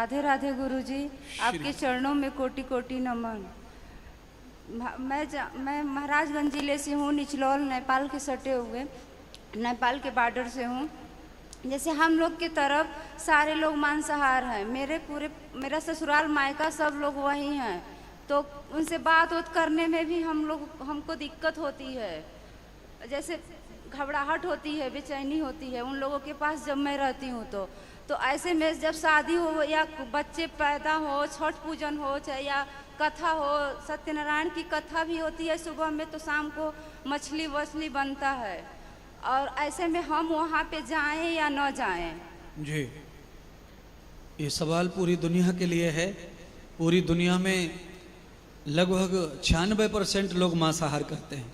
राधे राधे गुरुजी, आपके चरणों में कोटि कोटि नमन। मैं महाराजगंज जिले से हूँ, निचलौल नेपाल के सटे हुए, नेपाल के बॉर्डर से हूँ। जैसे हम लोग की तरफ सारे लोग मांसाहार हैं, मेरा ससुराल मायका सब लोग वही हैं, तो उनसे बात करने में भी हमको दिक्कत होती है। जैसे घबराहट होती है, बेचैनी होती है उन लोगों के पास जब मैं रहती हूँ तो ऐसे में जब शादी हो या बच्चे पैदा हो, छठ पूजन हो, चाहे या कथा हो, सत्यनारायण की कथा भी होती है सुबह में, तो शाम को मछली वछली बनता है। और ऐसे में हम वहाँ पे जाएं या न जाएं? जी, ये सवाल पूरी दुनिया के लिए है। पूरी दुनिया में लगभग 96% लोग मांसाहार करते हैं।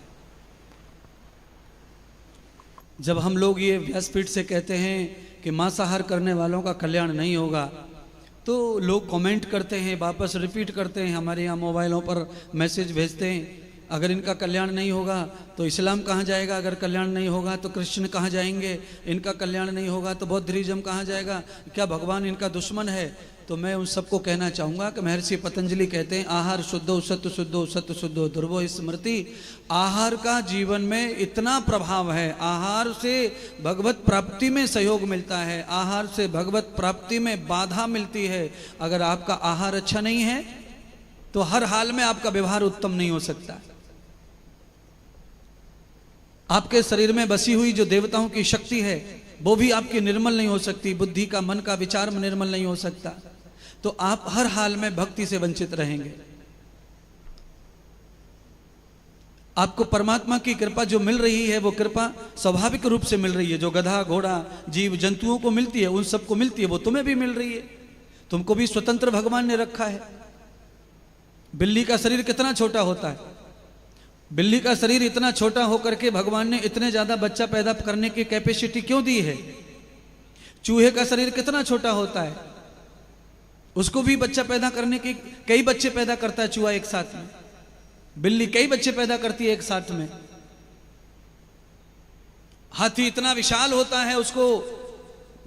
जब हम लोग ये व्यासपीठ से कहते हैं कि मांसाहार करने वालों का कल्याण नहीं होगा, तो लोग कमेंट करते हैं, वापस रिपीट करते हैं, हमारे यहाँ मोबाइलों पर मैसेज भेजते हैं, अगर इनका कल्याण नहीं होगा तो इस्लाम कहाँ जाएगा, अगर कल्याण नहीं होगा तो क्रिश्चियन कहाँ जाएंगे, इनका कल्याण नहीं होगा तो बौद्धिज्म कहाँ जाएगा, क्या भगवान इनका दुश्मन है? तो मैं उन सबको कहना चाहूँगा कि महर्षि पतंजलि कहते हैं, आहार शुद्धो सत्य शुद्धो सत्य शुद्धो ध्रुवो स्मृति। आहार का जीवन में इतना प्रभाव है, आहार से भगवत प्राप्ति में सहयोग मिलता है, आहार से भगवत प्राप्ति में बाधा मिलती है। अगर आपका आहार अच्छा नहीं है तो हर हाल में आपका व्यवहार उत्तम नहीं हो सकता। आपके शरीर में बसी हुई जो देवताओं की शक्ति है वो भी आपकी निर्मल नहीं हो सकती, बुद्धि का, मन का, विचार में निर्मल नहीं हो सकता, तो आप हर हाल में भक्ति से वंचित रहेंगे। आपको परमात्मा की कृपा जो मिल रही है वो कृपा स्वाभाविक रूप से मिल रही है। जो गधा, घोड़ा, जीव जंतुओं को मिलती है, उन सबको मिलती है, वो तुम्हें भी मिल रही है। तुमको भी स्वतंत्र भगवान ने रखा है। बिल्ली का शरीर कितना छोटा होता है, बिल्ली का शरीर इतना छोटा होकर के भगवान ने इतने ज्यादा बच्चा पैदा करने की कैपेसिटी क्यों दी है? चूहे का शरीर कितना छोटा होता है, उसको भी बच्चा पैदा करने की, कई बच्चे पैदा करता है चूहा एक साथ में, बिल्ली कई बच्चे पैदा करती है एक साथ में। हाथी इतना विशाल होता है, उसको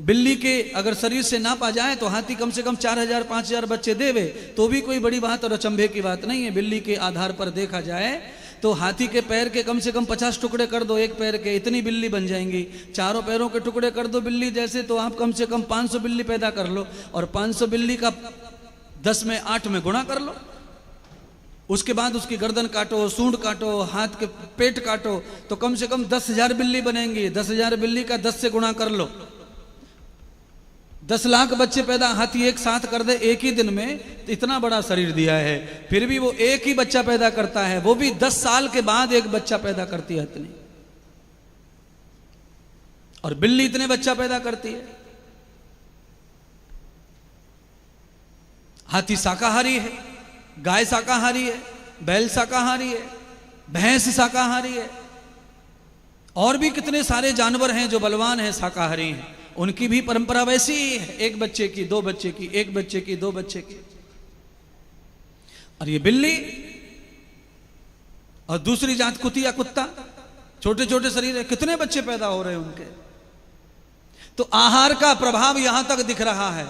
बिल्ली के अगर शरीर से नापा जाए तो हाथी कम से कम 4000 5000 बच्चे देवे, तो भी कोई बड़ी बात और अचंभे की बात नहीं है। बिल्ली के आधार पर देखा जाए तो हाथी के पैर के कम से कम 50 टुकड़े कर दो एक पैर के, इतनी बिल्ली बन जाएंगी। चारों पैरों के टुकड़े कर दो बिल्ली जैसे, तो आप कम से कम 500 बिल्ली पैदा कर लो, और 500 बिल्ली का 10 में 8 में गुणा कर लो। उसके बाद उसकी गर्दन काटो, सूंड काटो, हाथ के पेट काटो, तो कम से कम 10,000 बिल्ली बनेंगी। 10,000 बिल्ली का 10 से गुणा कर लो। 10 लाख बच्चे पैदा हाथी एक साथ कर दे एक ही दिन में, तो इतना बड़ा शरीर दिया है, फिर भी वो एक ही बच्चा पैदा करता है, वो भी 10 साल के बाद एक बच्चा पैदा करती है इतनी। और बिल्ली इतने बच्चा पैदा करती है। हाथी शाकाहारी है, गाय शाकाहारी है, बैल शाकाहारी है, भैंस शाकाहारी है, और भी कितने सारे जानवर हैं जो बलवान हैं, शाकाहारी हैं। उनकी भी परंपरा वैसी ही है, एक बच्चे की, 2 बच्चे की, 1 बच्चे की, 2 बच्चे की। और ये बिल्ली और दूसरी जात कुतिया, कुत्ता, छोटे छोटे शरीर है, कितने बच्चे पैदा हो रहे हैं उनके। तो आहार का प्रभाव यहां तक दिख रहा है।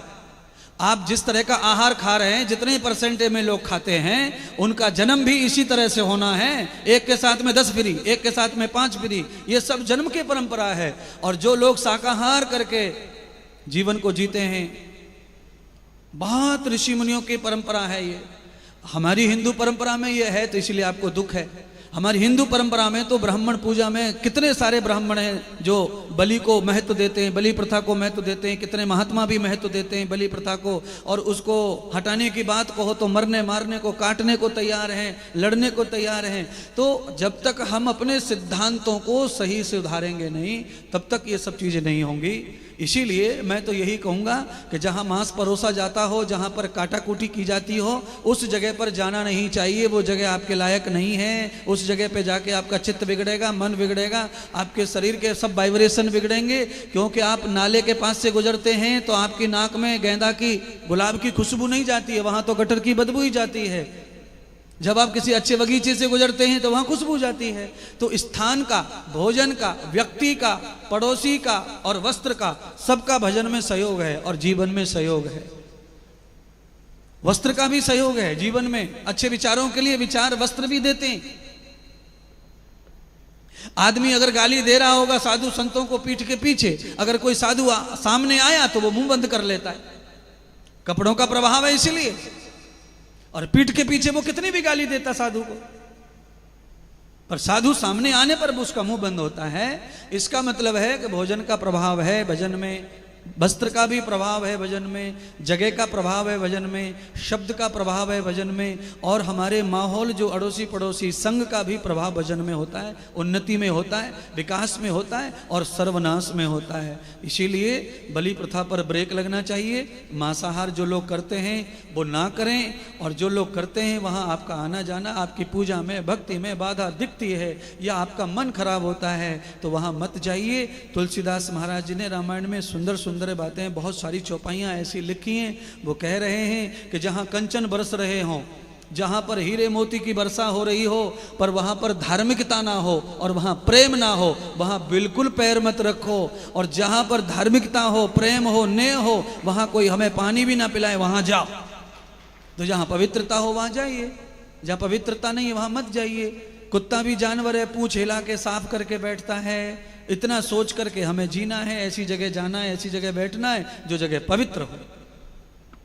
आप जिस तरह का आहार खा रहे हैं, जितने परसेंटेज में लोग खाते हैं, उनका जन्म भी इसी तरह से होना है। एक के साथ में 10 फ्री, एक के साथ में 5 फ्री, ये सब जन्म की परंपरा है। और जो लोग शाकाहार करके जीवन को जीते हैं, बहुत ऋषि मुनियों की परंपरा है ये। हमारी हिंदू परंपरा में ये है, तो इसलिए आपको दुख है। हमारी हिंदू परंपरा में तो ब्राह्मण पूजा में कितने सारे ब्राह्मण हैं जो बलि को महत्व देते हैं, बलि प्रथा को महत्व देते हैं। कितने महात्मा भी महत्व देते हैं बलि प्रथा को, और उसको हटाने की बात कहो तो मरने मारने को, काटने को तैयार हैं, लड़ने को तैयार हैं। तो जब तक हम अपने सिद्धांतों को सही से उधारेंगे नहीं, तब तक ये सब चीज़ें नहीं होंगी। इसीलिए मैं तो यही कहूँगा कि जहाँ मांस परोसा जाता हो, जहाँ पर काटाकूटी की जाती हो, उस जगह पर जाना नहीं चाहिए। वो जगह आपके लायक नहीं है। उस जगह पे जाके आपका चित्त बिगड़ेगा, मन बिगड़ेगा, आपके शरीर के सब वाइब्रेशन बिगड़ेंगे। क्योंकि आप नाले के पास से गुजरते हैं तो आपकी नाक में गेंदा की, गुलाब की खुशबू नहीं जाती है, वहाँ तो गटर की बदबू ही जाती है। जब आप किसी अच्छे बगीचे से गुजरते हैं तो वहाँ खुशबू जाती है। तो स्थान का, भोजन का, व्यक्ति का, पड़ोसी का और वस्त्र का, सबका भजन में सहयोग है और जीवन में सहयोग है। वस्त्र का भी सहयोग है जीवन में, अच्छे विचारों के लिए विचार वस्त्र भी देते हैं। आदमी अगर गाली दे रहा होगा साधु संतों को पीठ के पीछे, अगर कोई साधु सामने आया तो वो मुंह बंद कर लेता है, कपड़ों का प्रभाव है इसीलिए। और पीठ के पीछे वो कितनी भी गाली देता साधु को, पर साधु सामने आने पर भी उसका मुंह बंद होता है। इसका मतलब है कि भोजन का प्रभाव है भजन में, वस्त्र का भी प्रभाव है भजन में, जगह का प्रभाव है भजन में, शब्द का प्रभाव है भजन में, और हमारे माहौल जो अड़ोसी पड़ोसी संग का भी प्रभाव भजन में होता है। उन्नति में होता है, विकास में होता है और सर्वनाश में होता है। इसीलिए बलि प्रथा पर ब्रेक लगना चाहिए। मांसाहार जो लोग करते हैं वो ना करें, और जो लोग करते हैं वहाँ आपका आना जाना, आपकी पूजा में भक्ति में बाधा दिखती है या आपका मन खराब होता है तो वहाँ मत जाइए। तुलसीदास महाराज जी ने रामायण में सुंदर सुंदर बातें, बहुत सारी चौपाइयाँ ऐसी लिखी हैं। वो कह रहे हैं कि जहाँ कंचन बरस रहे हों, जहाँ पर हीरे मोती की वर्षा हो रही हो, पर वहाँ पर धार्मिकता ना हो और वहाँ प्रेम ना हो, वहाँ बिल्कुल पैर मत रखो। और जहाँ पर धार्मिकता हो, प्रेम हो, नेह हो, वहाँ कोई हमें पानी भी ना पिलाए वहाँ जाओ। तो जहाँ पवित्रता हो वहाँ जाइए, जहाँ पवित्रता नहीं है वहाँ मत जाइए। कुत्ता भी जानवर है, पूंछ हिला के साफ करके बैठता है। इतना सोच करके हमें जीना है, ऐसी जगह जाना है, ऐसी जगह बैठना है जो जगह पवित्र हो।